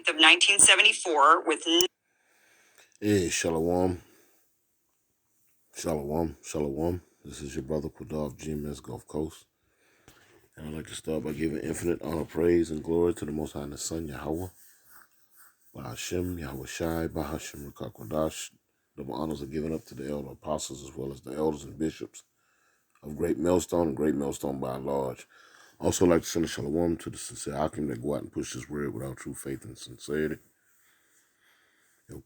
15th of 1974 with... Hey, Shalom. Shalom. Shalom. This is your brother Quadav GMS Gulf Coast. And I'd like to start by giving infinite honor, praise, and glory to the Most High and the Son, Yahweh. Bahashem, Yahweh Shai, Bahashem, Rakakwadash. Double honors are given up to the elder apostles as well as the elders and bishops of Great Millstone and Great Millstone by and large. Also like to send a shalom to the sincere Hakim that go out and push this word without true faith and sincerity.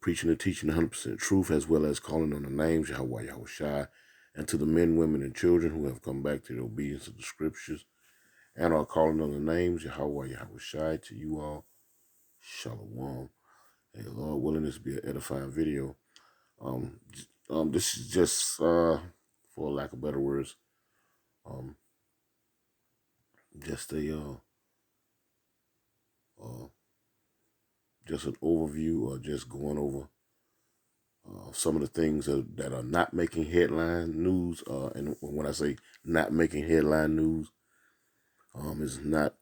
Preaching and teaching 100% truth as well as calling on the names, Yahweh, Yahweh Shai, and to the men, women, and children who have come back to the obedience of the scriptures and are calling on the names, Yahweh, Yahweh Shai, to you all, shalom. Hey, Lord willing, this will be an edifying video. This is just, for lack of better words, just a, just an overview or just going over some of the things that are not making headline news. And when I say not making headline news, is not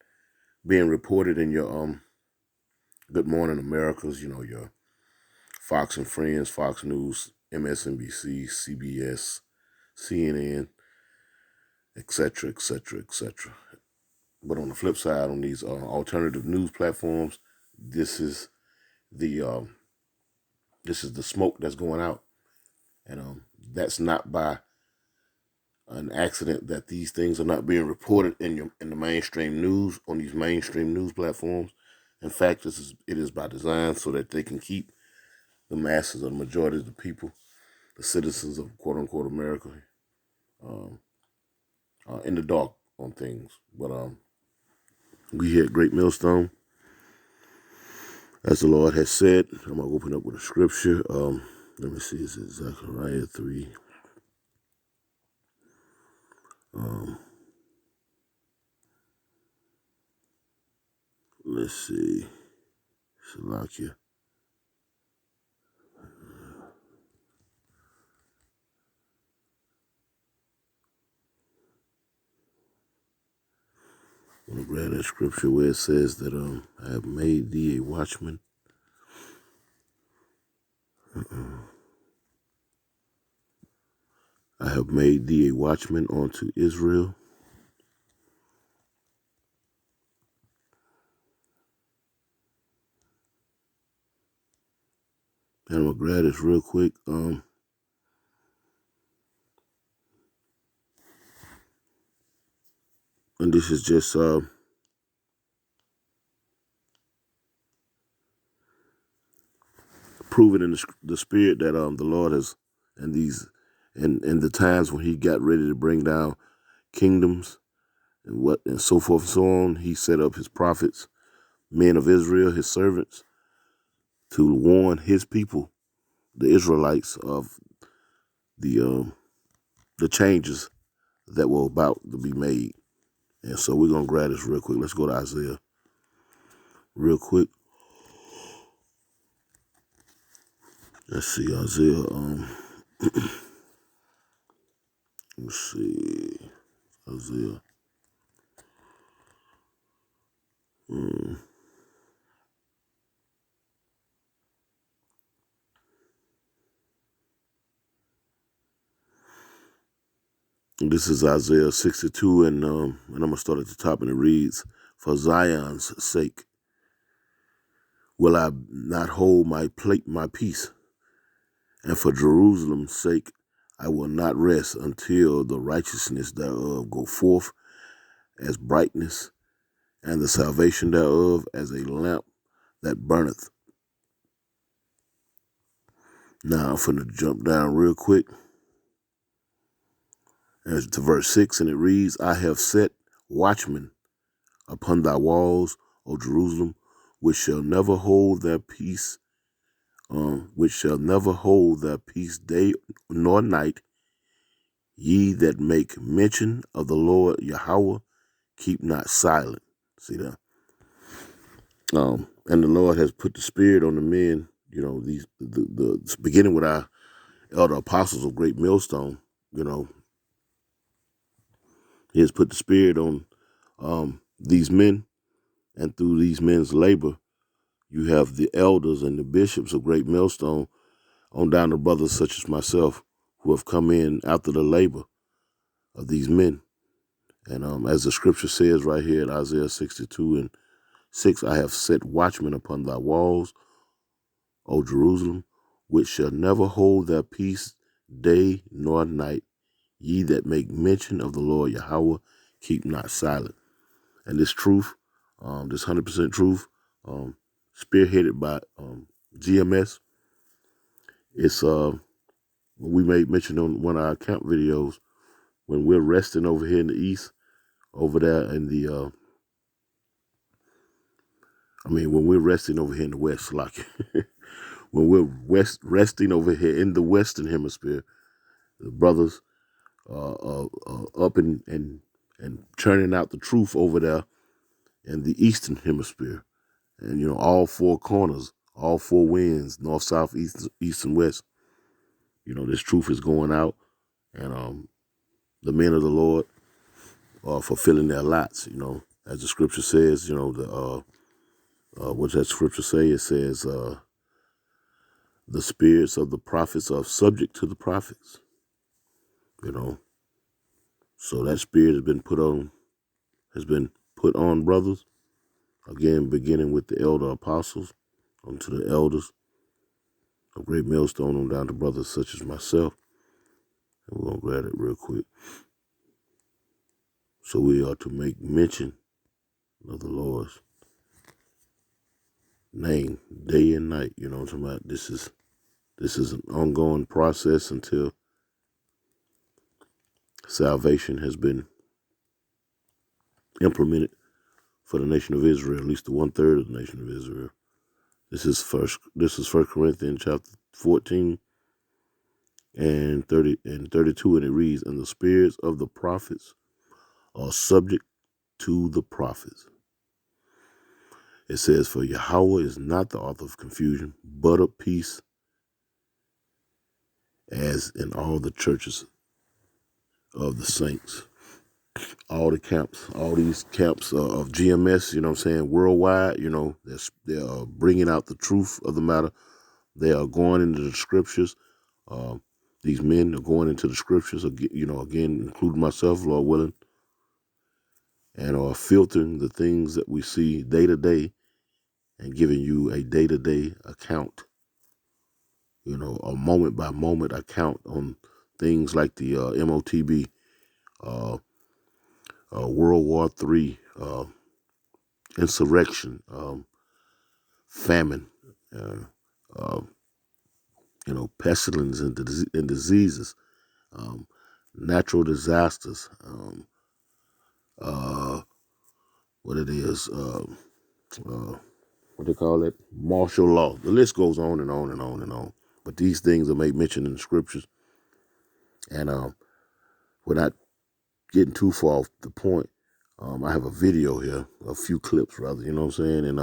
being reported in your Good Morning Americas, your Fox and Friends, Fox News, MSNBC, CBS, CNN, etc., etc., etc. But on the flip side, on these alternative news platforms, this is the smoke that's going out, and that's not by an accident that these things are not being reported in the mainstream news on these mainstream news platforms. In fact, it is by design so that they can keep the masses or the majority of the people, the citizens of quote unquote America, in the dark on things. But we here at Great Millstone, as the Lord has said, I'm gonna open up with a scripture. Let me see, is it Zechariah 3? Let's see, Salakia. I'm gonna grab that scripture where it says that I have made thee a watchman. I have made thee a watchman unto Israel. And I'm gonna grab this real quick. And this is just proven in the spirit that the Lord has, and in the times when He got ready to bring down kingdoms and so forth and so on, He set up His prophets, men of Israel, His servants, to warn His people, the Israelites, of the changes that were about to be made. And so we're gonna grab this real quick. Let's go to Isaiah real quick. Let's see, Isaiah. Let's see, Isaiah. This is Isaiah 62, and I'm gonna start at the top, and it reads, "For Zion's sake will I not hold my peace, and for Jerusalem's sake I will not rest until the righteousness thereof go forth as brightness, and the salvation thereof as a lamp that burneth." Now I'm finna jump down real quick to verse 6, and it reads, "I have set watchmen upon thy walls, O Jerusalem, which shall never hold their peace, day nor night. Ye that make mention of the Lord Yahweh, keep not silent." See that? And the Lord has put the spirit on the men, the beginning with our elder apostles of Great Millstone, He has put the spirit on these men, and through these men's labor, you have the elders and the bishops of Great Millstone, on down to brothers such as myself who have come in after the labor of these men. And as the scripture says right here in Isaiah 62:6, I have set watchmen upon thy walls, O Jerusalem, which shall never hold their peace day nor night. Ye that make mention of the Lord Yahweh, keep not silent. And this truth, this 100% truth, spearheaded by GMS, it's we made mention on one of our camp videos when we're resting over here in the east, over there in the, when we're resting over here in the west, like when we're resting over here in the Western Hemisphere, the brothers up and churning out the truth over there in the Eastern Hemisphere. And, all four corners, all four winds, north, south, east, and west. This truth is going out, and the men of the Lord are fulfilling their lots, as the scripture says, what that scripture say? It says, the spirits of the prophets are subject to the prophets, So that spirit has been put on brothers, again, beginning with the elder apostles, onto the elders of Great Millstone, on down to brothers such as myself. And we're going to grab it real quick. So we are to make mention of the Lord's name day and night. You know what I'm talking about? This is an ongoing process until salvation has been implemented for the nation of Israel, at least the 1/3 of the nation of Israel. This is 1 Corinthians chapter 14 and 30 and 32, and it reads, "And the spirits of the prophets are subject to the prophets." It says, "For Yahweh is not the author of confusion, but of peace, as in all the churches of the saints." All the camps, all these camps of GMS, worldwide, they're bringing out the truth of the matter. They are going into the scriptures. These men are going into the scriptures, again, including myself, Lord willing, and are filtering the things that we see day to day and giving you a day-to-day account, a moment-by-moment account on things like the MOTB, World War III, insurrection, famine, pestilence and diseases, natural disasters, what it is, what they call it, martial law. The list goes on and on and on and on. But these things are made mention in the scriptures. And we're not getting too far off the point. I have a video here, a few clips rather, you know what I'm saying?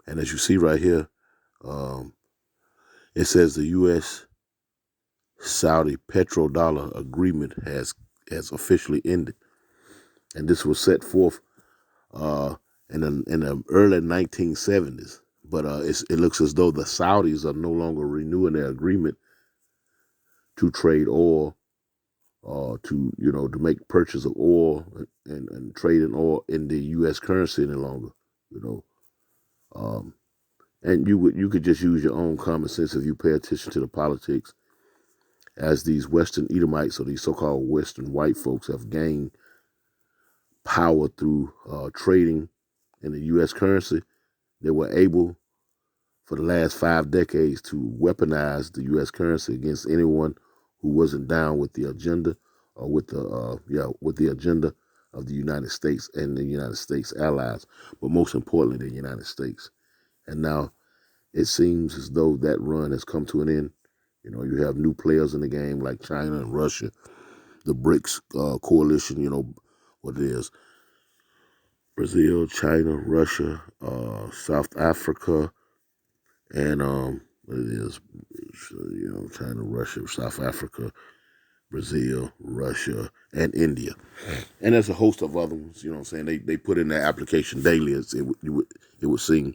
And as you see right here, it says the U.S. Saudi petrodollar agreement has officially ended. And this was set forth in the early 1970s. But it looks as though the Saudis are no longer renewing their agreement to trade oil, to make purchase of oil and trade in oil in the U.S. currency any longer. And you could just use your own common sense if you pay attention to the politics, as these Western Edomites, or these so-called Western white folks, have gained power through trading in the U.S. currency. They were able, for the last 5 decades, to weaponize the U.S. currency against anyone who wasn't down with the agenda, or with the agenda of the United States and the United States allies, but most importantly, the United States. And now it seems as though that run has come to an end. You have new players in the game like China and Russia, the BRICS coalition, what it is: Brazil, China, Russia, South Africa, and what it is, China, Russia, South Africa, Brazil, Russia, and India. And there's a host of other ones, They put in their application daily, as it would seem.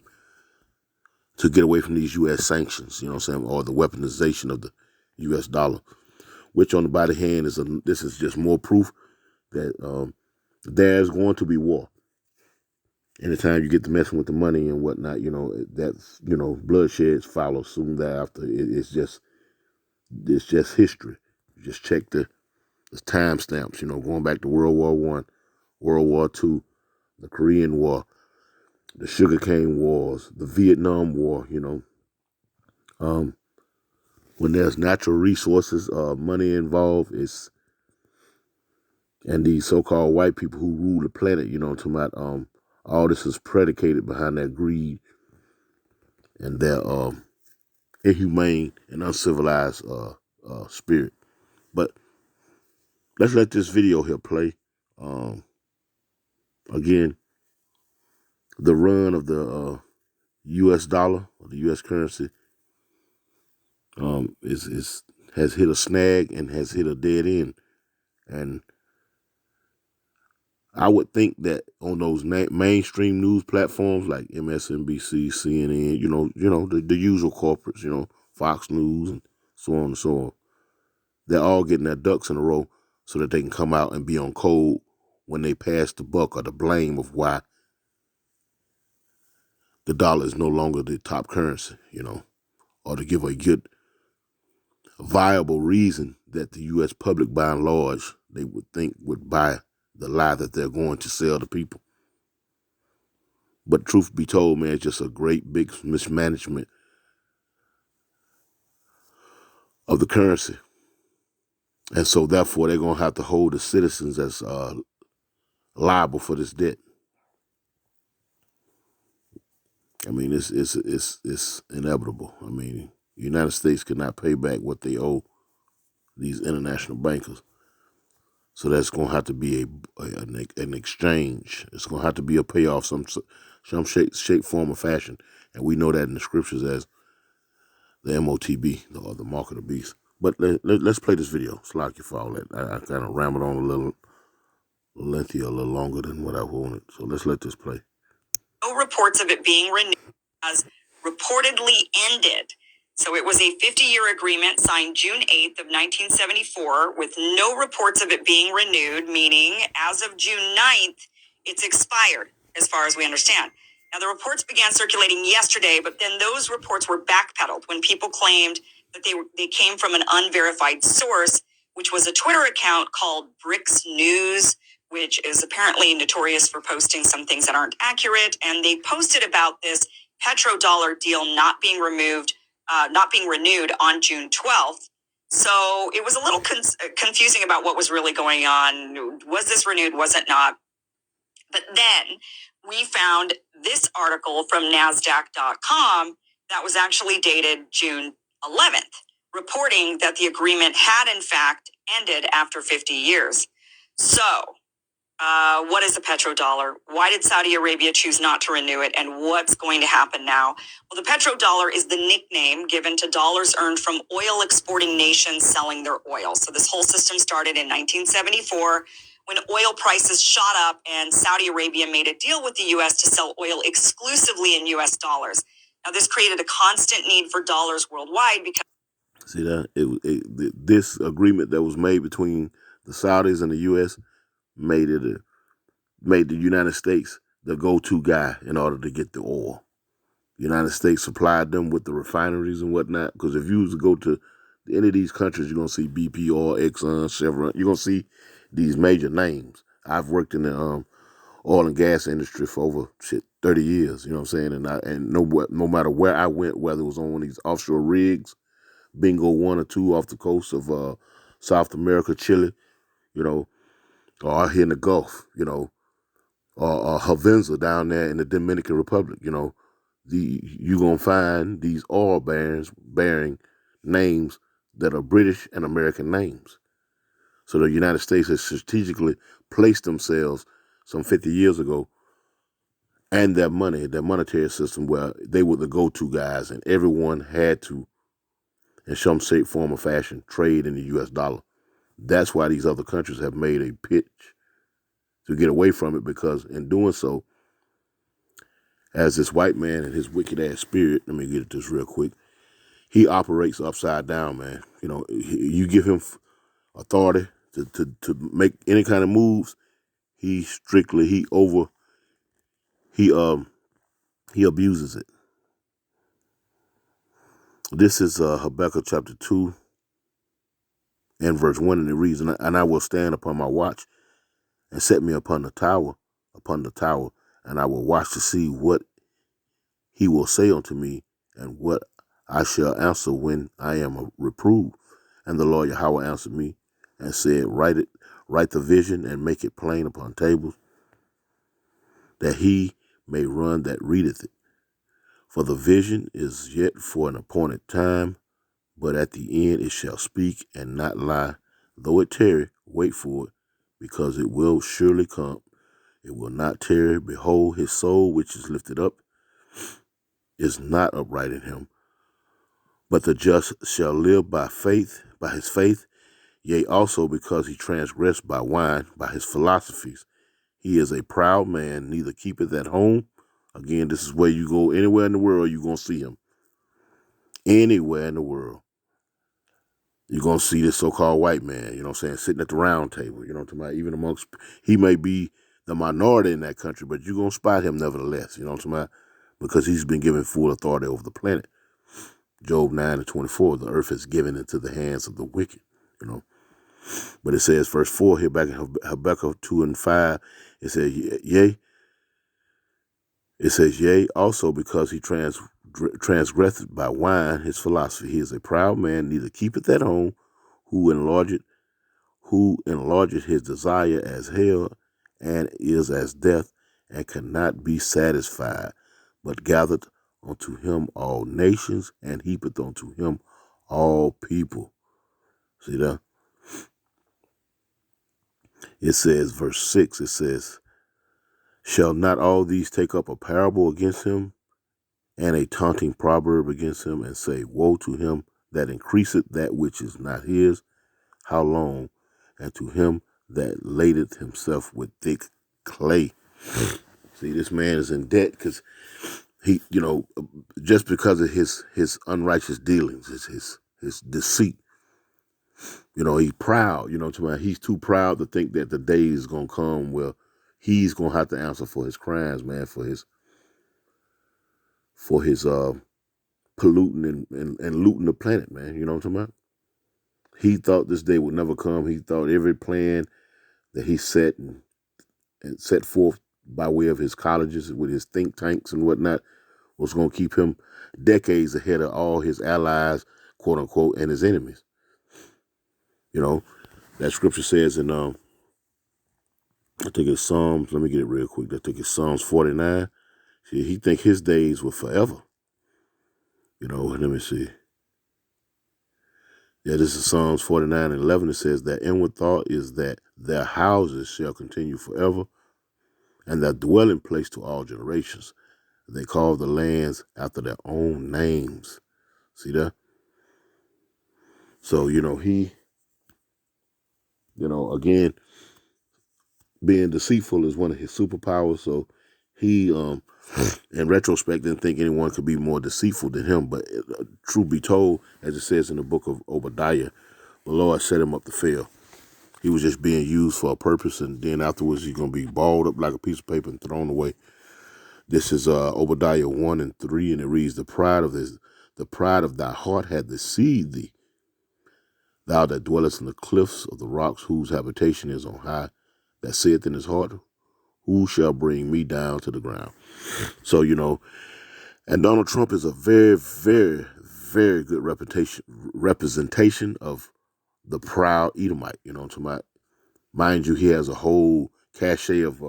to get away from these U.S. sanctions, you know what I'm saying, or the weaponization of the U.S. dollar, which on the body hand this is just more proof that there's going to be war. Anytime you get to messing with the money and whatnot, that's, bloodshed follows soon thereafter. It's just history. You just check the timestamps, going back to World War I, World War II, the Korean War, the Sugarcane Wars, the Vietnam War, when there's natural resources, money involved, and these so-called white people who rule the planet, talking about all this is predicated behind their greed and their inhumane and uncivilized spirit. But let's let this video here play. Again, the run of the U.S. dollar, or the U.S. currency, has hit a snag and has hit a dead end. And I would think that on those mainstream news platforms like MSNBC, CNN, the usual corporates, Fox News and so on and so on, they're all getting their ducks in a row so that they can come out and be on code when they pass the buck or the blame of why the dollar is no longer the top currency, or to give a good, viable reason that the U.S. public, by and large, they would think would buy the lie that they're going to sell to people. But truth be told, man, it's just a great big mismanagement of the currency. And so therefore they're going to have to hold the citizens as liable for this debt. I mean, it's inevitable. I mean, the United States cannot pay back what they owe these international bankers. So that's going to have to be an exchange. It's going to have to be a payoff, some shape, form, or fashion. And we know that in the scriptures as the MOTB, or the mark of the beast. But let's play this video. Slack you for all that. I kind of rambled on a little lengthy, a little longer than what I wanted. So let's let this play. No reports of it being renewed has reportedly ended. So it was a 50-year agreement signed June 8th of 1974 with no reports of it being renewed, meaning as of June 9th, it's expired as far as we understand. Now, the reports began circulating yesterday, but then those reports were backpedaled when people claimed that they came from an unverified source, which was a Twitter account called Bricks News, which is apparently notorious for posting some things that aren't accurate. And they posted about this petrodollar deal not being renewed on June 12th. So it was a little confusing about what was really going on. Was this renewed? Was it not? But then we found this article from NASDAQ.com that was actually dated June 11th, reporting that the agreement had in fact ended after 50 years. So what is the petrodollar? Why did Saudi Arabia choose not to renew it? And what's going to happen now? Well, the petrodollar is the nickname given to dollars earned from oil exporting nations selling their oil. So this whole system started in 1974 when oil prices shot up and Saudi Arabia made a deal with the U.S. to sell oil exclusively in U.S. dollars. Now, this created a constant need for dollars worldwide because... See that? This agreement that was made between the Saudis and the U.S. made the United States the go-to guy in order to get the oil. The United States supplied them with the refineries and whatnot, because if you was to go to any of these countries, you're going to see BP Oil, Exxon, Chevron. You're going to see these major names. I've worked in the oil and gas industry for over 30 years, you know what I'm saying? And no matter where I went, whether it was on one of these offshore rigs, Bingo 1 or 2 off the coast of South America, Chile, or out here in the Gulf, or Havenza down there in the Dominican Republic, you're going to find these oil barons bearing names that are British and American names. So the United States has strategically placed themselves some 50 years ago and their money, their monetary system, where they were the go-to guys, and everyone had to, in some shape, form, or fashion, trade in the U.S. dollar. That's why these other countries have made a pitch to get away from it, because in doing so, as this white man and his wicked ass spirit, let me get at this real quick. He operates upside down, man. You know, you give him authority to make any kind of moves. He abuses it. This is Habakkuk chapter 2 and verse 1, and it reads, and I will stand upon my watch and set me upon the tower, and I will watch to see what he will say unto me, and what I shall answer when I am reproved. And the Lord Yahweh answered me and said, write the vision and make it plain upon tables, that he may run that readeth it. For the vision is yet for an appointed time, but at the end it shall speak and not lie. Though it tarry, wait for it, because it will surely come. It will not tarry. Behold, his soul which is lifted up is not upright in him. But the just shall live by his faith, yea, also because he transgressed by wine, by his philosophies. He is a proud man, neither keepeth at home. Again, this is where you go anywhere in the world, you're going to see him. Anywhere in the world, you're going to see this so-called white man, you know what I'm saying, sitting at the round table, you know what I'm talking about, even amongst, he may be the minority in that country, but you're going to spot him nevertheless, you know what I'm talking about, because he's been given full authority over the planet. Job 9:24, the earth is given into the hands of the wicked, you know. But it says, verse 4 here, back in Habakkuk 2 and 5, it says, yea, also because he transgressed by wine, his philosophy. He is a proud man, neither keepeth at home, who enlargeth his desire as hell, and is as death, and cannot be satisfied, but gathered unto him all nations, and heapeth unto him all people. See that? It says, verse 6, it says, shall not all these take up a parable against him, and a taunting proverb against him, and say, woe to him that increaseth that which is not his, how long? And to him that ladeth himself with thick clay. See, this man is in debt because he, you know, just because of his unrighteous dealings, his deceit. You know, he's proud, you know, he's too proud to think that the day is going to come where he's going to have to answer for his crimes, man, for his polluting and looting the planet, man. You know what I'm talking about? He thought this day would never come. He thought every plan that he set and set forth by way of his colleges with his think tanks and whatnot was going to keep him decades ahead of all his allies, quote unquote, and his enemies. You know, that scripture says in, I think it's Psalms, let me get it real quick. I think it's Psalms 49. See, he think his days were forever. You know, let me see. Yeah, this is Psalms 49 and 11. It says that inward thought is that their houses shall continue forever, and their dwelling place to all generations. They call the lands after their own names. See that? So, you know, he, you know, again, being deceitful is one of his superpowers. So he, in retrospect, didn't think anyone could be more deceitful than him. But truth be told, as it says in the book of Obadiah, the Lord set him up to fail. He was just being used for a purpose, and then afterwards he's going to be balled up like a piece of paper and thrown away. This is Obadiah 1 and 3, and it reads, the pride of thy heart hath deceived thee, thou that dwellest in the cliffs of the rocks, whose habitation is on high, that saith in his heart, who shall bring me down to the ground? So, you know, and Donald Trump is a very, very, very good representation of the proud Edomite, you know what I'm talking about? Mind you, he has a whole cachet of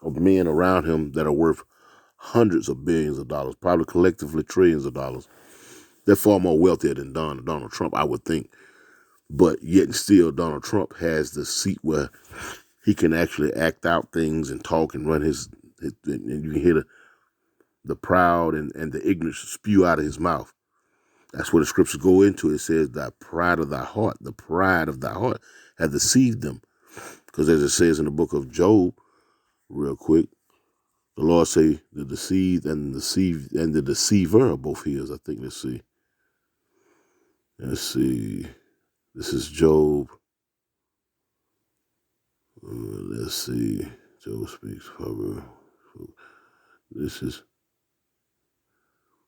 men around him that are worth hundreds of billions of dollars, probably collectively trillions of dollars. They're far more wealthier than Donald Trump, I would think. But yet and still, Donald Trump has the seat where he can actually act out things and talk and run his and you can hear the proud and the ignorance spew out of his mouth. That's what the scriptures go into. It says the pride of thy heart hath deceived them. Because as it says in the book of Job, real quick, The Lord say the deceived and the deceiver are both his. I think. Let's see. This is Job. Let's see. Job speaks proverb. This is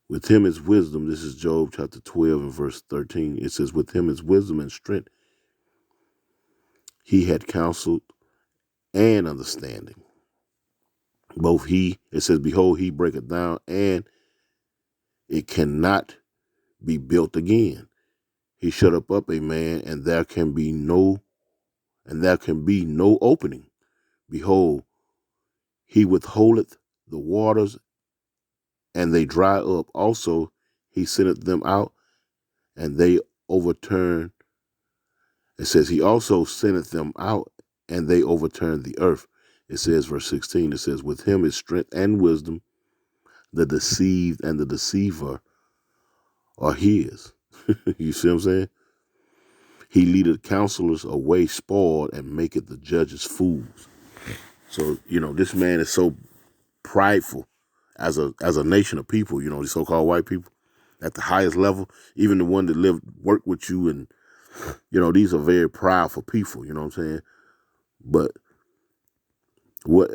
with him is wisdom. This is Job chapter 12 and verse 13. It says, with him is wisdom and strength. He had counseled and understanding. It says, behold, he breaketh down and it cannot be built again. He shut up a man and there can be no opening. Behold, he withholdeth the waters and they dry up. Also, he sendeth them out and they overturn. It says, he also sendeth them out and they overturn the earth. It says, verse 16, it says, with him is strength and wisdom. The deceived and the deceiver are his. You see what I'm saying? He leadeth counselors away spoiled and maketh the judges fools. So, this man is so prideful as a nation of people, these so-called white people at the highest level, even the one that work with you. And, these are very prideful people, you know what I'm saying? But what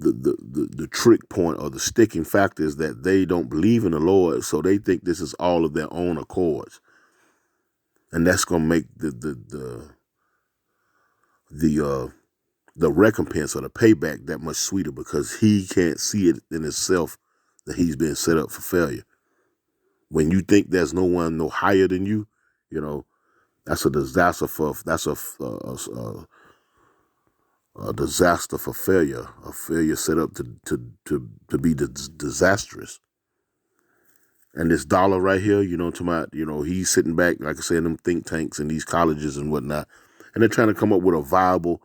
the trick point or the sticking factor is that they don't believe in the Lord. So they think this is all of their own accords. And that's going to make the recompense or the payback that much sweeter, because he can't see it in himself that he's been set up for failure. When you think there's no one no higher than you, that's a disaster a disaster for failure. A failure set up to be disastrous. And this dollar right here, he's sitting back, like I said, in them think tanks and these colleges and whatnot, and they're trying to come up with a viable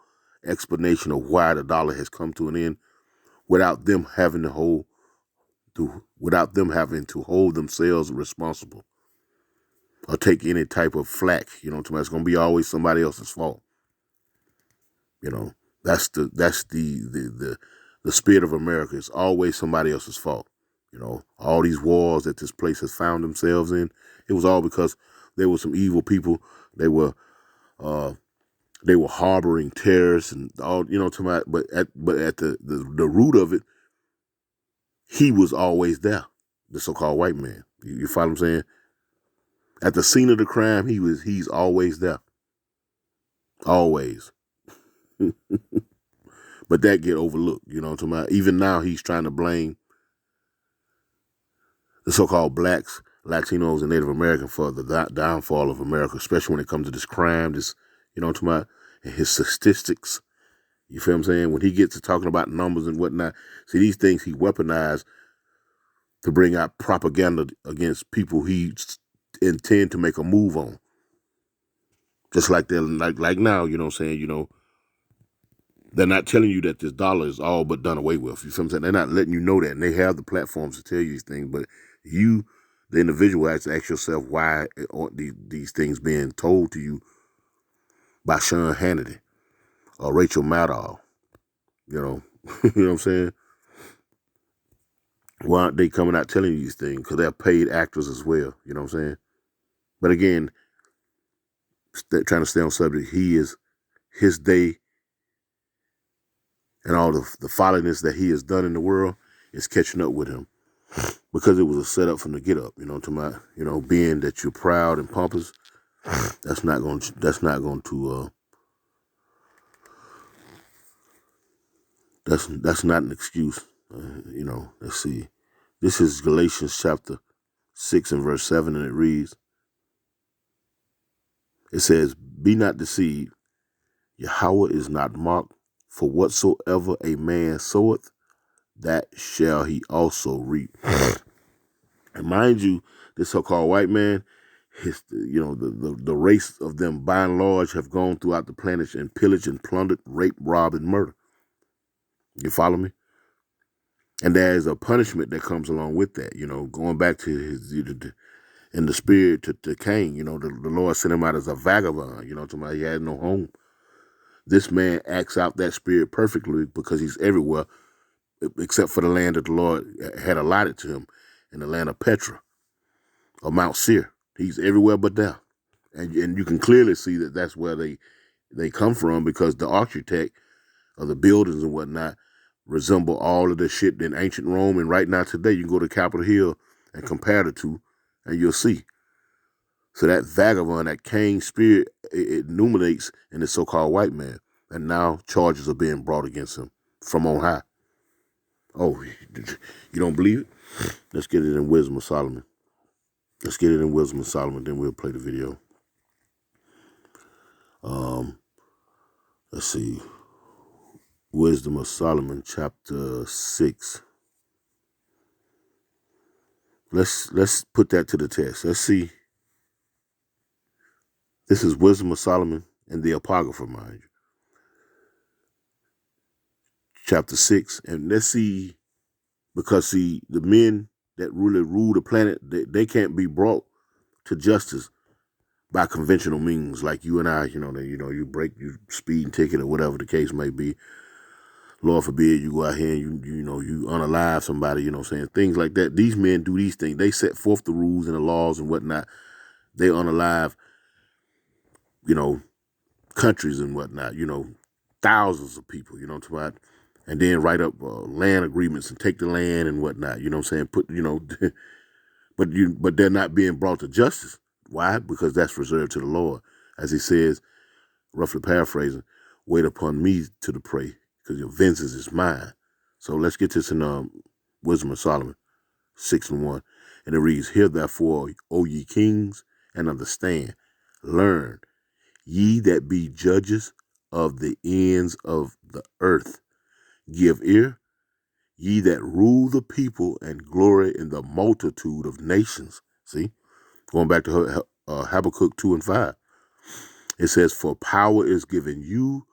explanation of why the dollar has come to an end without them having to hold themselves responsible or take any type of flack. It's going to be always somebody else's fault. That's the spirit of America. It's always somebody else's fault. All these wars that this place has found themselves in, it was all because there were some evil people. They were harboring terrorists and all, but at the root of it, he was always there. The so-called white man. You follow what I'm saying? At the scene of the crime, he's always there. Always. But that get overlooked, Even now he's trying to blame the so-called blacks, Latinos, and Native American for the downfall of America, especially when it comes to this crime, and his statistics. You feel what I'm saying? When he gets to talking about numbers and whatnot, see, these things he weaponized to bring out propaganda against people he intend to make a move on. Just like they're like now, they're not telling you that this dollar is all but done away with. You feel what I'm saying? They're not letting you know that, and they have the platforms to tell you these things, but you, the individual, have to ask yourself why aren't these things being told to you by Sean Hannity or Rachel Maddow? You know what I'm saying? Why aren't they coming out telling you these things? Because they're paid actors as well. You know what I'm saying? But again, trying to stay on subject, his day and all the folliness that he has done in the world is catching up with him, because it was a setup from the get up. Being that you're proud and pompous, that's not going to that's not an excuse. Let's see. This is Galatians chapter 6 and verse 7, and it reads, it says, be not deceived. Yahweh is not mocked, for whatsoever a man soweth, that shall he also reap. And mind you, this so-called white man, the race of them by and large have gone throughout the planet and pillaged and plundered, raped, robbed, and murdered. You follow me? And there is a punishment that comes along with that, going back to his, in the spirit to Cain, the Lord sent him out as a vagabond, he had no home. This man acts out that spirit perfectly because he's everywhere, except for the land that the Lord had allotted to him in the land of Petra or Mount Seir. He's everywhere but there. And you can clearly see that that's where they come from, because the architect of the buildings and whatnot resemble all of the shit in ancient Rome. And right now today, you can go to Capitol Hill and compare the two, and you'll see. So that vagabond, that Cain spirit, it illuminates in the so-called white man. And now charges are being brought against him from on high. Oh, you don't believe it? Let's get it in Wisdom of Solomon. Let's get it in Wisdom of Solomon, then we'll play the video. Let's see. Wisdom of Solomon, chapter 6. Let's put that to the test. Let's see. This is Wisdom of Solomon and the Apocrypha, mind you. Chapter 6. And let's see, because see, the men that really rule the planet, they can't be brought to justice by conventional means like you and I. You break your speeding ticket or whatever the case may be. Lord forbid you go out here and you unalive somebody, things like that. These men do these things. They set forth the rules and the laws and whatnot. They unalive, countries and whatnot, thousands of people, and then write up land agreements and take the land and whatnot, but they're not being brought to justice. Why? Because that's reserved to the Lord. As he says, roughly paraphrasing, wait upon me to the prey, because your vengeance is mine. So let's get this in Wisdom of Solomon 6:1. And it reads, hear therefore, O ye kings, and understand, learn, ye that be judges of the ends of the earth. Give ear, ye that rule the people, and glory in the multitude of nations. See, going back to Habakkuk 2:5. It says, for power is given you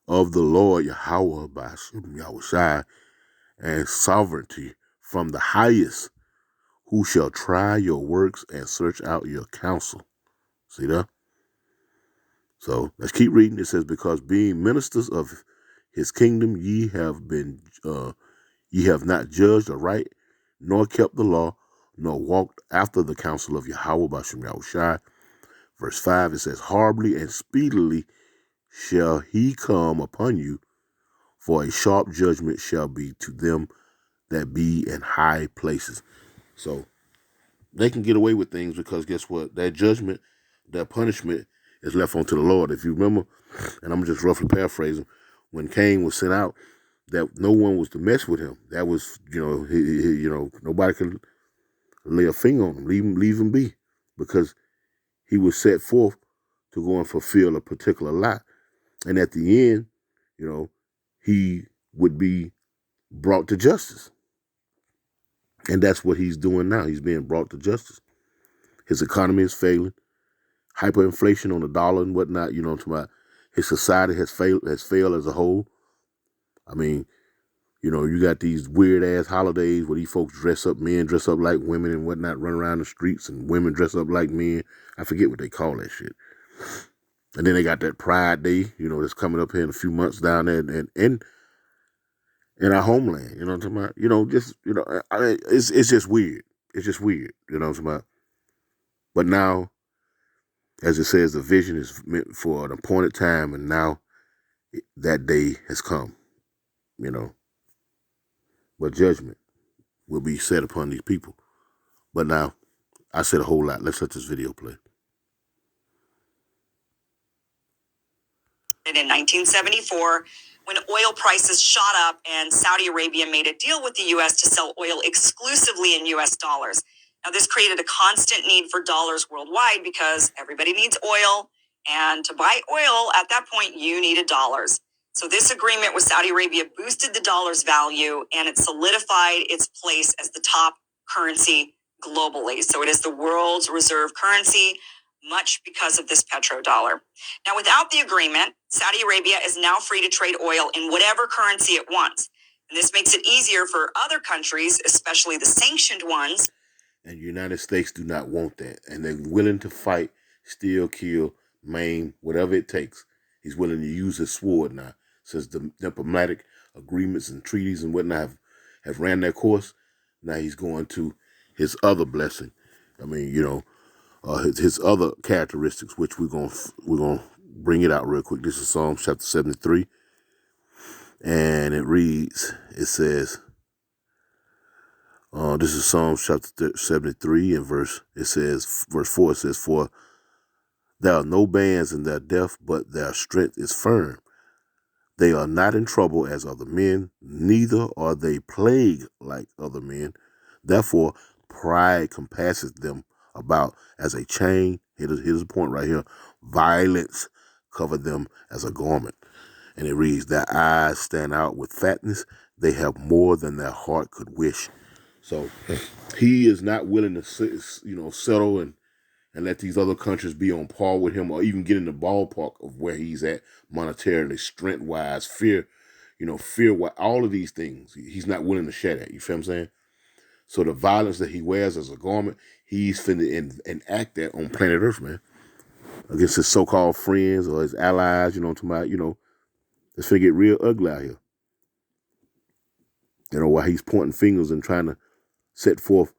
of the Lord Yahweh by Yahushai, and sovereignty from the highest, who shall try your works and search out your counsel. See that? So let's keep reading. It says, because being ministers of his kingdom, ye have not judged aright, nor kept the law, nor walked after the counsel of Yahweh by Yahushai. Verse 5, it says, horribly and speedily shall he come upon you, for a sharp judgment shall be to them that be in high places. So they can get away with things because guess what? That judgment, that punishment is left onto the Lord. If you remember, and I'm just roughly paraphrasing, when Cain was sent out, that no one was to mess with him. That was, nobody could lay a finger on him, leave him be, because he was set forth to go and fulfill a particular lot. And at the end, he would be brought to justice. And that's what he's doing now. He's being brought to justice. His economy is failing. Hyperinflation on the dollar and whatnot, his society has failed as a whole. I mean, you got these weird ass holidays where these folks men dress up like women and whatnot, run around the streets, and women dress up like men. I forget what they call that shit. And then they got that Pride Day, that's coming up here in a few months down there and in our homeland. You know what I'm talking about? It's just weird. It's just weird. You know what I'm talking about? But now, as it says, the vision is meant for an appointed time, and now that day has come, But judgment will be set upon these people. But now, I said a whole lot. Let's let this video play. In 1974, when oil prices shot up and Saudi Arabia made a deal with the U.S. to sell oil exclusively in U.S. dollars. Now, this created a constant need for dollars worldwide because everybody needs oil. And to buy oil at that point, you needed dollars. So this agreement with Saudi Arabia boosted the dollar's value, and it solidified its place as the top currency globally. So it is the world's reserve currency, much because of this petrodollar. Now, without the agreement, Saudi Arabia is now free to trade oil in whatever currency it wants. And this makes it easier for other countries, especially the sanctioned ones. And the United States do not want that. And they're willing to fight, steal, kill, maim, whatever it takes. He's willing to use his sword now, since the diplomatic agreements and treaties and whatnot have ran their course. Now he's going to his other blessing. I mean, his other characteristics, which we're gonna bring it out real quick. This is Psalms chapter 73, and it reads. It says, this is Psalms chapter 73 and verse 4. It says, "For there are no bands in their death, but their strength is firm. They are not in trouble as other men, neither are they plagued like other men. Therefore, pride compasses them about as a chain." Here's the point right here. "Violence cover them as a garment." And it reads, "Their eyes stand out with fatness. They have more than their heart could wish." So he is not willing to, settle and let these other countries be on par with him, or even get in the ballpark of where he's at monetarily, strength-wise, fear, all of these things. He's not willing to share that. You feel what I'm saying? So the violence that he wears as a garment, he's finna enact that on planet Earth, man, against his so-called friends or his allies. It's finna get real ugly out here. While he's pointing fingers and trying to set forth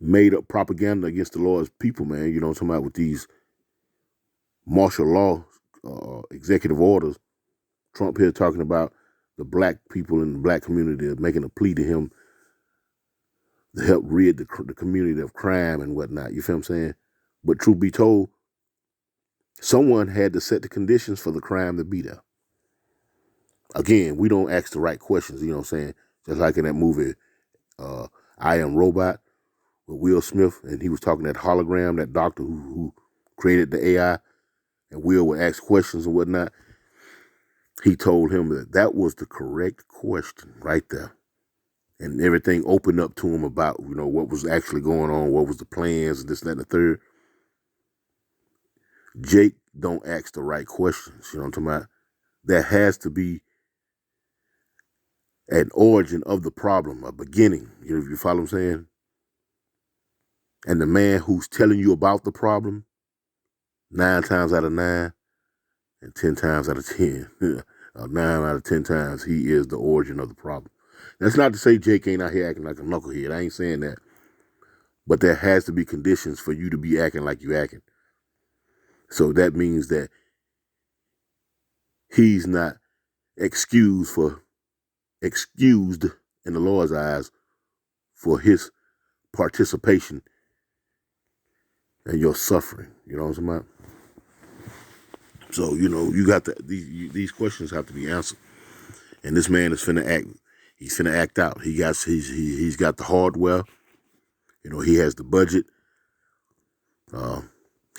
made up propaganda against the Lord's people, man. Talking about with these martial law executive orders. Trump here talking about the black people in the black community are making a plea to him to help rid the community of crime and whatnot. You feel what I'm saying? But truth be told, someone had to set the conditions for the crime to be there. Again, we don't ask the right questions, you know what I'm saying? Just like in that movie, I Am Robot, with Will Smith, and he was talking that hologram, that doctor who created the AI, and Will would ask questions and whatnot. He told him that was the correct question right there. And everything opened up to him about, what was actually going on, what was the plans, and this, that, and the third. Jake don't ask the right questions, you know what I'm talking about? There has to be an origin of the problem, a beginning. You follow what I'm saying? And the man who's telling you about the problem, 9 times out of 9, and 10 times out of 10, 9 out of 10 times, he is the origin of the problem. That's not to say Jake ain't out here acting like a knucklehead. I ain't saying that. But there has to be conditions for you to be acting like you acting. So that means that he's not excused in the Lord's eyes for his participation in your suffering. You know what I'm talking about? So, you got these questions have to be answered. And this man is finna act. He's finna act out. He's got the hardware. He has the budget.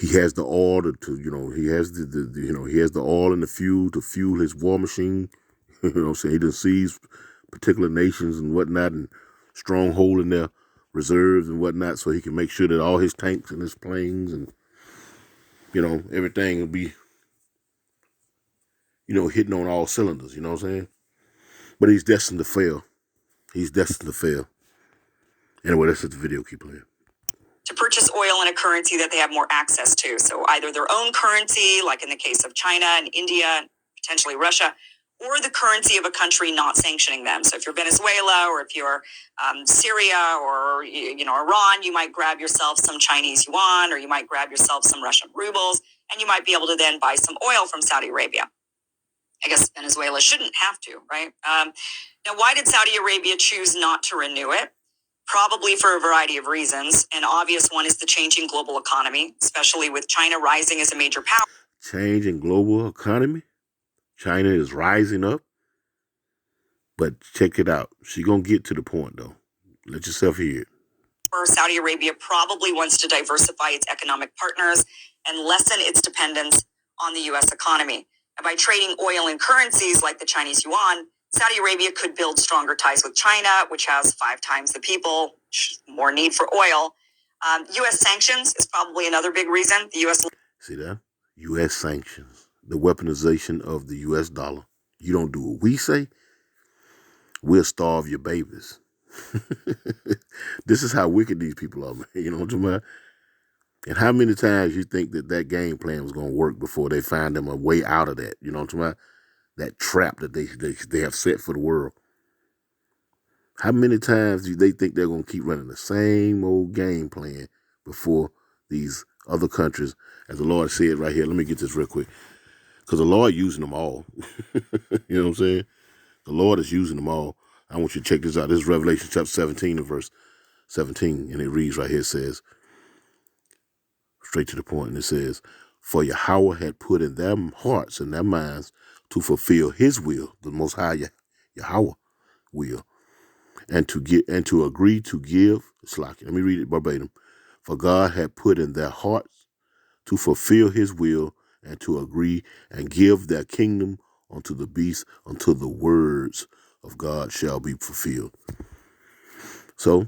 He has the oil he has he has the oil and the fuel to fuel his war machine. You know what I'm saying? He done seized particular nations and whatnot and stronghold in their reserves and whatnot, so he can make sure that all his tanks and his planes and everything will be hitting on all cylinders. You know what I'm saying? But he's destined to fail. He's destined to fail. Anyway, that's it. The video. Keep playing. To purchase oil in a currency that they have more access to. So either their own currency, like in the case of China and India, potentially Russia, or the currency of a country not sanctioning them. So if you're Venezuela, or if you're Syria, or Iran, you might grab yourself some Chinese yuan, or you might grab yourself some Russian rubles, and you might be able to then buy some oil from Saudi Arabia. I guess Venezuela shouldn't have to, right? Now, why did Saudi Arabia choose not to renew it? Probably for a variety of reasons. An obvious one is the changing global economy, especially with China rising as a major power. Changing global economy? China is rising up? But check it out. She gonna get to the point, though. Let yourself hear it. Saudi Arabia probably wants to diversify its economic partners and lessen its dependence on the U.S. economy. And by trading oil in currencies like the Chinese yuan, Saudi Arabia could build stronger ties with China, which has 5 times the people, more need for oil. U.S. sanctions is probably another big reason. The U.S. See that? U.S. sanctions, the weaponization of the U.S. dollar. You don't do what we say, we'll starve your babies. This is how wicked these people are, man. You know what I'm talking about? And how many times you think that game plan was going to work before they find them a way out of that? You know what I'm talking about? that trap that they have set for the world. How many times do they think they're going to keep running the same old game plan before these other countries? As the Lord said right here, let me get this real quick, because the Lord using them all. You know what I'm saying? The Lord is using them all. I want you to check this out. This is Revelation chapter 17 and verse 17, and it reads right here, it says, straight to the point, and it says, for Yahweh had put in their hearts and their minds to fulfill his will, the Most High Yahweh will, and to agree to give, let me read it verbatim. For God had put in their hearts to fulfill his will and to agree and give their kingdom unto the beast until the words of God shall be fulfilled. So,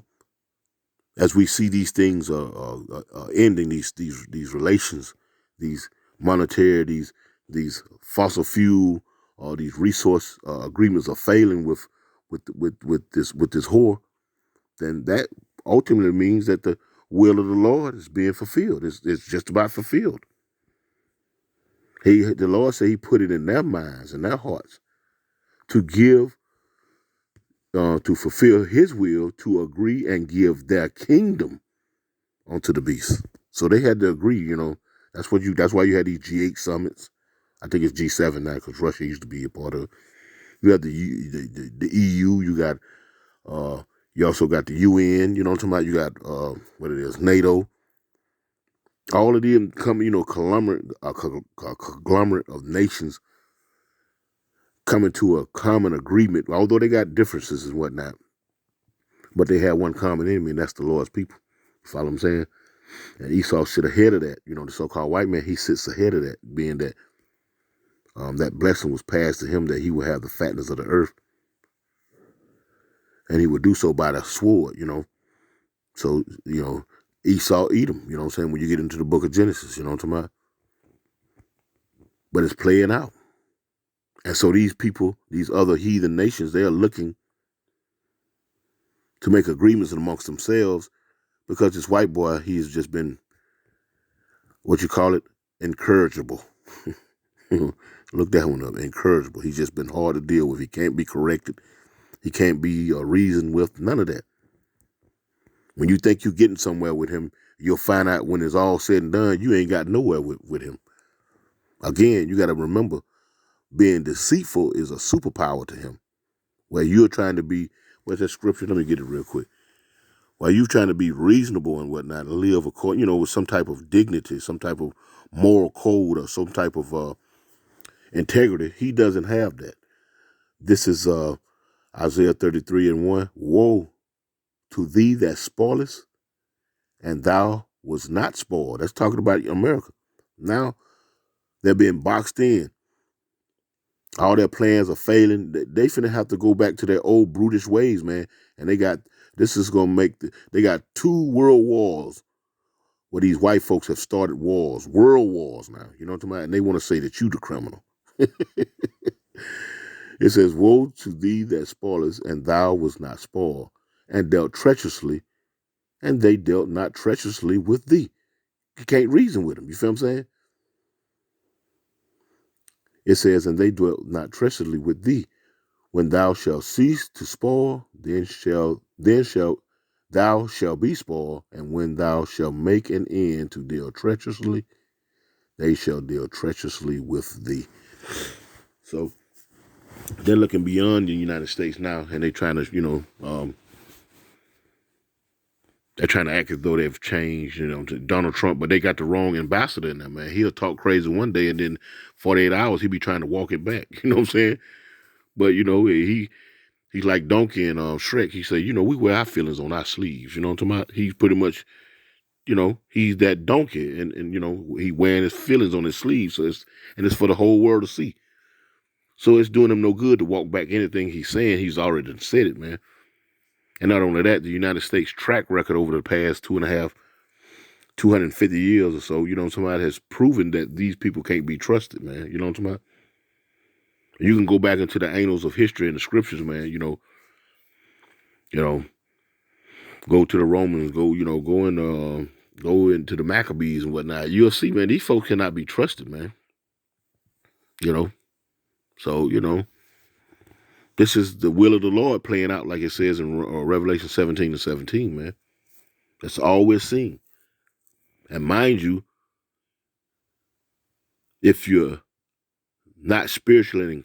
as we see these things ending, these relations, these monetary, these fossil fuel, or these resource agreements are failing with this whore, then that ultimately means that the will of the Lord is being fulfilled. It's just about fulfilled. The Lord said he put it in their minds and their hearts to give, to fulfill his will, to agree and give their kingdom onto the beast. So they had to agree, that's why you had these G8 summits. I think it's G7 now because Russia used to be a part of it. You have the EU, you got, you also got the UN, you know what I'm talking about? You got, NATO. All of them come, conglomerate of nations coming to a common agreement, although they got differences and whatnot. But they have one common enemy, and that's the Lord's people. You follow what I'm saying? And Esau sit ahead of that. The so-called white man, he sits ahead of that, being that that blessing was passed to him, that he would have the fatness of the earth. And he would do so by the sword, So, Esau, Edom, you know what I'm saying, when you get into the book of Genesis, you know what I'm talking about? But it's playing out. And so these people, these other heathen nations, they are looking to make agreements amongst themselves because this white boy, he's just been, incorrigible. Look that one up, incorrigible. He's just been hard to deal with. He can't be corrected. He can't be reasoned with, none of that. When you think you're getting somewhere with him, you'll find out when it's all said and done, you ain't got nowhere with him. Again, you got to remember, being deceitful is a superpower to him. Where you're trying to be, where's that scripture? Let me get it real quick. While you're trying to be reasonable and whatnot, live according, with some type of dignity, some type of moral code, or some type of integrity, he doesn't have that. This is Isaiah 33:1. Woe to thee that spoilest, and thou was not spoiled. That's talking about America. Now they're being boxed in. All their plans are failing. They finna have to go back to their old brutish ways, man. And they got two world wars where these white folks have started wars, world wars now. You know what I'm talking about? And they want to say that you the criminal. It says, woe to thee that spoilest, and thou was not spoiled, and dealt treacherously, and they dealt not treacherously with thee. You can't reason with them. You feel what I'm saying? It says, and they dwelt not treacherously with thee. When thou shalt cease to spoil, then shall thou shalt be spoiled, and when thou shalt make an end to deal treacherously, they shall deal treacherously with thee. So they're looking beyond the United States now, and they're trying to, they're trying to act as though they've changed, to Donald Trump, but they got the wrong ambassador in there, man. He'll talk crazy one day, and then 48 hours, he'll be trying to walk it back. You know what I'm saying? But, he's like Donkey and Shrek. He said, we wear our feelings on our sleeves. You know what I'm talking about? He's pretty much, he's that donkey, and he wearing his feelings on his sleeve. So it's for the whole world to see. So it's doing him no good to walk back anything he's saying. He's already said it, man. And not only that, the United States track record over the past 250 years or so, somebody has proven that these people can't be trusted, man. You know what I'm talking about? You can go back into the annals of history and the scriptures, man. Go to the Romans, go into the Maccabees and whatnot. You'll see, man, these folks cannot be trusted, man. So, this is the will of the Lord playing out like it says in Revelation 17:17, man. That's all we're seeing. And mind you, if you're not spiritually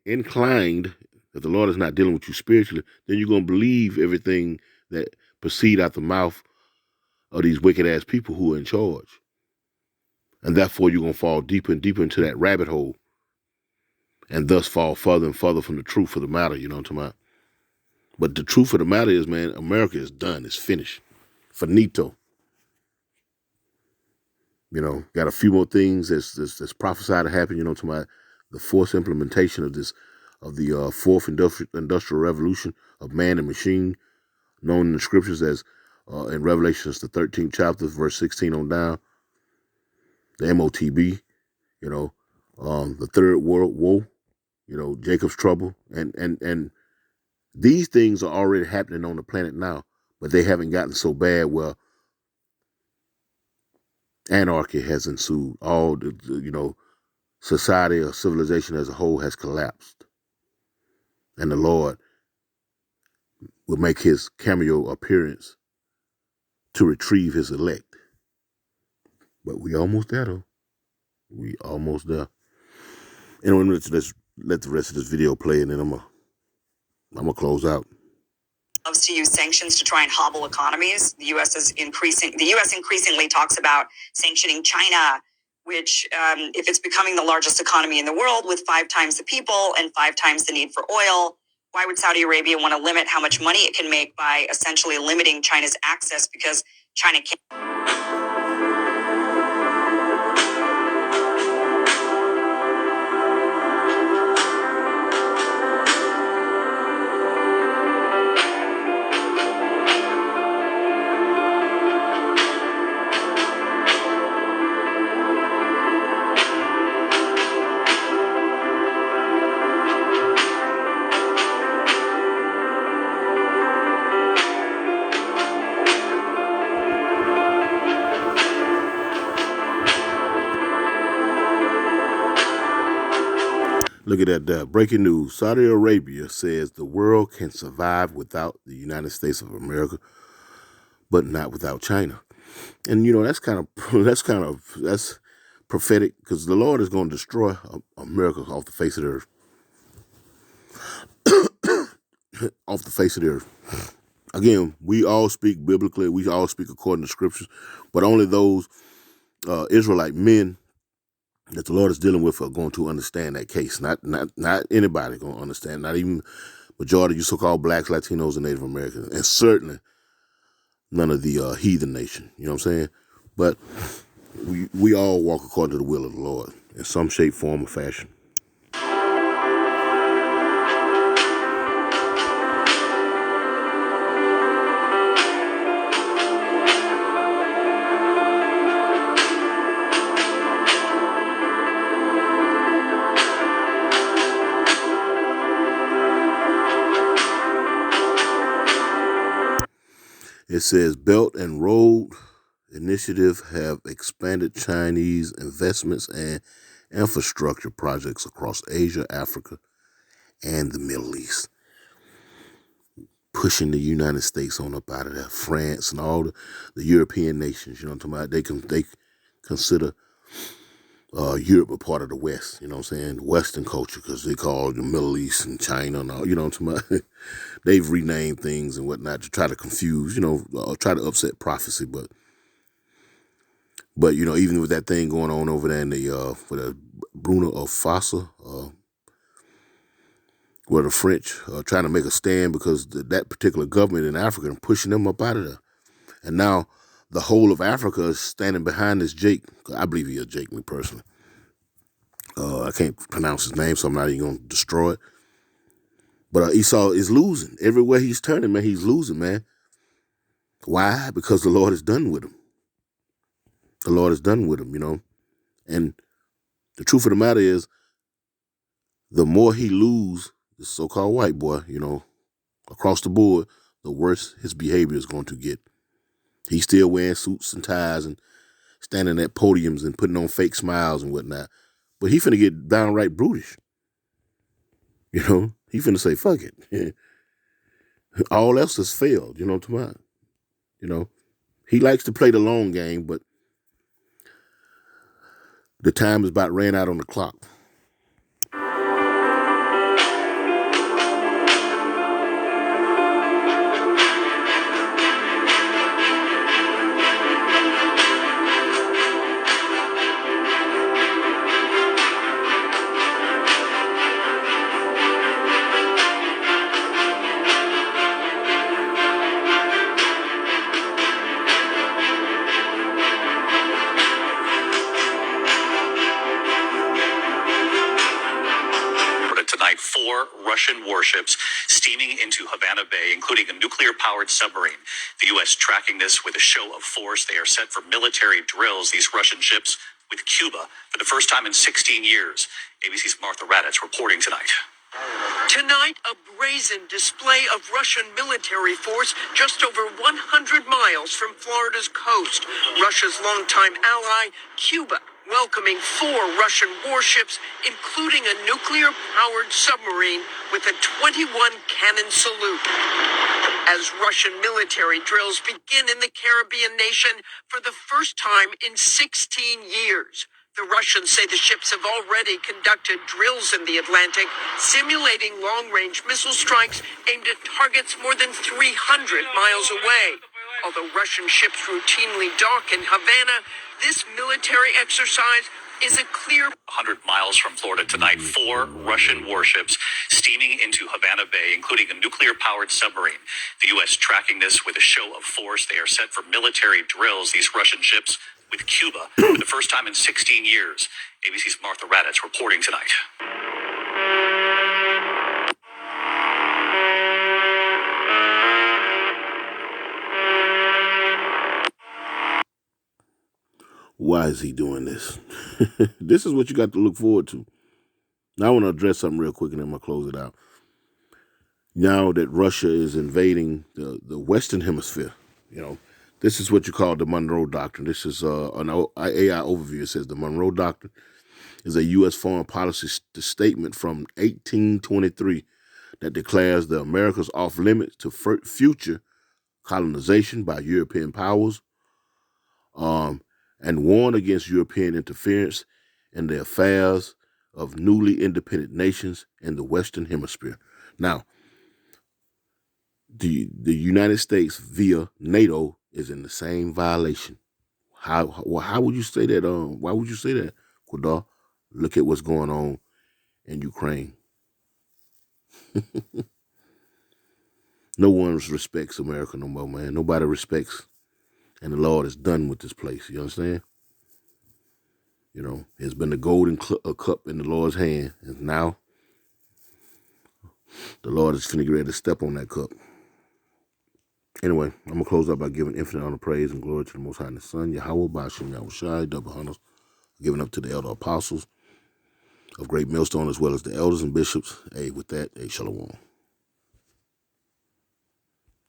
inclined, if the Lord is not dealing with you spiritually, then you're going to believe everything that proceed out the mouth of these wicked ass people who are in charge. And therefore you're going to fall deeper and deeper into that rabbit hole and thus fall further and further from the truth of the matter, you know what I'm talking about? But the truth of the matter is, man, America is done. It's finished. Finito. Got a few more things that's prophesied to happen, to my the forced implementation of the fourth industrial revolution of man and machine, known in the scriptures as in Revelations the 13th chapter, verse 16 on down, the MOTB, the third world woe, Jacob's trouble, and these things are already happening on the planet now, but they haven't gotten so bad where anarchy has ensued. All society or civilization as a whole has collapsed. And the Lord will make his cameo appearance to retrieve his elect. But we almost there, though. We almost there. Anyway, let's let the rest of this video play, and then I'm gonna close out. Loves to use sanctions to try and hobble economies. The U.S. increasingly talks about sanctioning China, which, if it's becoming the largest economy in the world with 5 times the people and 5 times the need for oil, why would Saudi Arabia want to limit how much money it can make by essentially limiting China's access because China can't? Look at that. Breaking news. Saudi Arabia says the world can survive without the United States of America, but not without China. And that's prophetic, because the Lord is going to destroy America off the face of the earth. Off the face of the earth. Again, we all speak biblically. We all speak according to scriptures, but only those Israelite men that the Lord is dealing with are going to understand that case. Not anybody going to understand. Not even majority of you so-called blacks, Latinos, and Native Americans, and certainly none of the heathen nation. You know what I'm saying? But we all walk according to the will of the Lord in some shape, form, or fashion. It says Belt and Road Initiative have expanded Chinese investments and infrastructure projects across Asia, Africa, and the Middle East, pushing the United States on up out of there. France and all the European nations, you know what I'm talking about? They consider Europe a part of the West, you know what I'm saying? Western culture, because they call the Middle East and China and all, you know what I'm talking about? They've renamed things and whatnot to try to confuse, try to upset prophecy, but even with that thing going on over there in the for the Burkina Faso, where the French are trying to make a stand because that particular government in Africa and pushing them up out of there, and now the whole of Africa is standing behind this Jake. I believe he is Jake, me personally. I can't pronounce his name, so I'm not even going to destroy it. But Esau is losing everywhere he's turning, man. He's losing, man. Why? Because the Lord is done with him. The Lord is done with him, And the truth of the matter is, the more he lose, this so-called white boy, across the board, the worse his behavior is going to get. He's still wearing suits and ties and standing at podiums and putting on fake smiles and whatnot. But he finna get downright brutish. You know, he finna say, fuck it. All else has failed, you know what I'm talking about? You know, he likes to play the long game, but the time is about ran out on the clock. Tonight, 4 Russian warships steaming into Havana Bay, including a nuclear-powered submarine. The U.S. tracking this with a show of force. They are set for military drills, these Russian ships, with Cuba for the first time in 16 years. ABC's Martha Raddatz reporting tonight. Tonight, a brazen display of Russian military force just over 100 miles from Florida's coast. Russia's longtime ally, Cuba, welcoming 4 Russian warships, including a nuclear-powered submarine with a 21-cannon salute. As Russian military drills begin in the Caribbean nation for the first time in 16 years. The Russians say the ships have already conducted drills in the Atlantic, simulating long-range missile strikes aimed at targets more than 300 miles away. Although Russian ships routinely dock in Havana, this military exercise is a clear 100 miles from Florida tonight. 4 Russian warships steaming into Havana Bay, including a nuclear-powered submarine. The U.S. tracking this with a show of force. They are set for military drills, these Russian ships, with Cuba for the first time in 16 years. ABC's Martha Raddatz reporting tonight. Why is he doing this? This is what you got to look forward to. Now I want to address something real quick and then I'm going to close it out. Now that Russia is invading the Western Hemisphere, you know, this is what you call the Monroe Doctrine. This is an AI overview. It says the Monroe Doctrine is a U.S. foreign policy statement from 1823 that declares the Americas off limits to future colonization by European powers, and warn against European interference in the affairs of newly independent nations in the Western Hemisphere. Now, the United States via NATO is in the same violation. How would you say that? Why would you say that, Kudar? Look at what's going on in Ukraine. No one respects America no more, man. Nobody respects, and the Lord is done with this place. You understand? You know, it's been the golden cup in the Lord's hand, and now the Lord is finna get ready to step on that cup. Anyway, I'm going to close up by giving infinite honor, praise, and glory to the Most High and the Son, Yahweh, Bashim, Yahushai, double honors, giving up to the elder apostles of Great Millstone, as well as the elders and bishops. Hey, with that, hey, shalom.